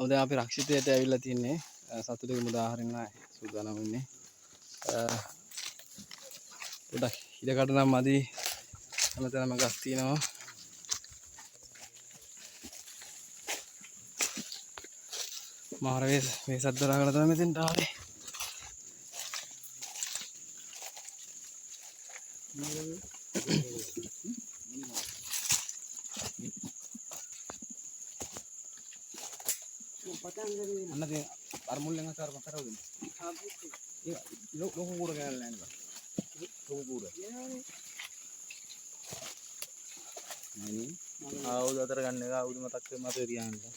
දැන් අපි රක්ෂිතයට ඇවිල්ලා තින්නේ සතුටක මුදාහරින්න සූදානම් වෙන්නේ. පොඩක් ඉඩකට නම් මදි හැමතැනම ගස් තියෙනවා. මාර වේසක් දරාගෙන තමයි මෙතෙන්ට ආවේ. අන්න දැන් අර මුල්ලෙන් අතර මතරව දෙන්න. ඒ ලොකු කූර ගෑනලා නේද? ලොකු කූර. නෑනේ. ආවුද අතර ගන්න එක ආවුද මතක් වෙ මතේ තියාගන්න.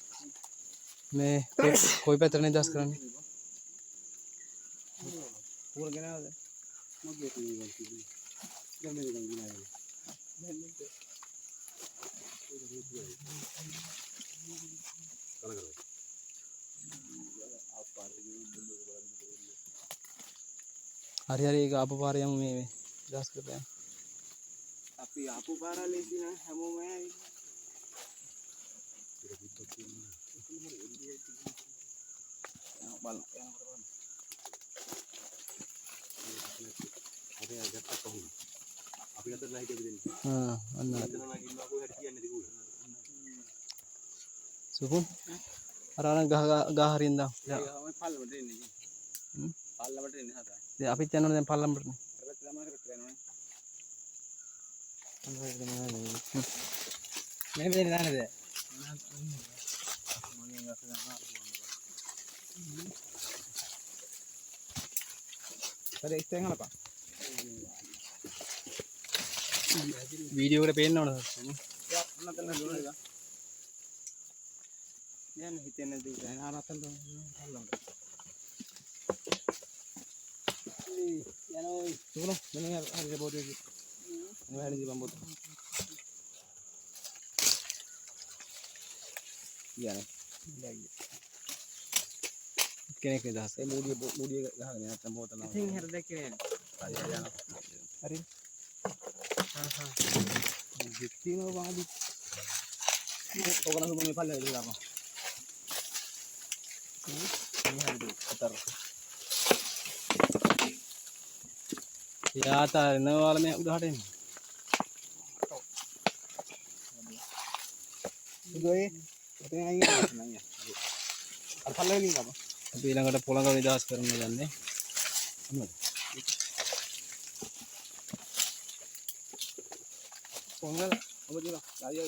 මේ කොයි පැත්තටද දස් කරන්නේ? කූර ගෙනාවද? මගේ කූර කිව්වේ. දැන් මේක ගෙනාවේ. හරි හරි ඒක ආපු පාර යමු මේ දස් කරලා. අපි ආපු පාර ලේසි නෑ හැමෝම ඇයි. බලන්න හරි අදට කොහොමද? අපි අතට හිටියද දෙන්න. අන්න අතන නගින්නවා කොහෙද කියන්නේ දිගුල. සුකුම් අර ගහ හරින්න දා. ඔය පල්ලමට එන්නේ. පල්ලමට එන්නේ හදා. දැන් අපිත් යනවනේ දැන් පල්ලමටනේ. අපිත් ළමයි කරත් යනවනේ. මේ දෙන්නේ නැනද? මගෙන් අත ගන්නවා. හරි ඉස්සෙන් අනපන්. වීඩියෝ එකට පේන්න ඕනද? යා නැතන දුන්නද? යන්න හිතෙන්නේ දෙන්න ආරතන් බලන්න. යනෝ සුණු මෙන්න හරි බෝඩ් එක. මෙන්න හැලි බම්බොත්. යන්නේ. දැයි. කෙනෙක් දහස්. ඒ මූඩිය ගහගෙන නැත්තම් බෝතල නෑ. ඉතින් හරි දැක්කේ නෑ. හරි යනවා. හරි. ජිත්තිනෝ වාදි. ඕකන සුමනේ පල්ලේ දාපන්. යාතා නවාල මේ උඩහට එන්නේ. උදේ ඔතන අයින් කරන්න නෑ. අර පල්ලේ වලින් ගම. අපි ඊළඟට පොළඟ නිදහස් කරන්න යන්නේ. අන්නද? පොළඟ ඔබ දිලා ආයෙ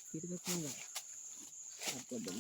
පිටිපස්සෙන් ගන්න.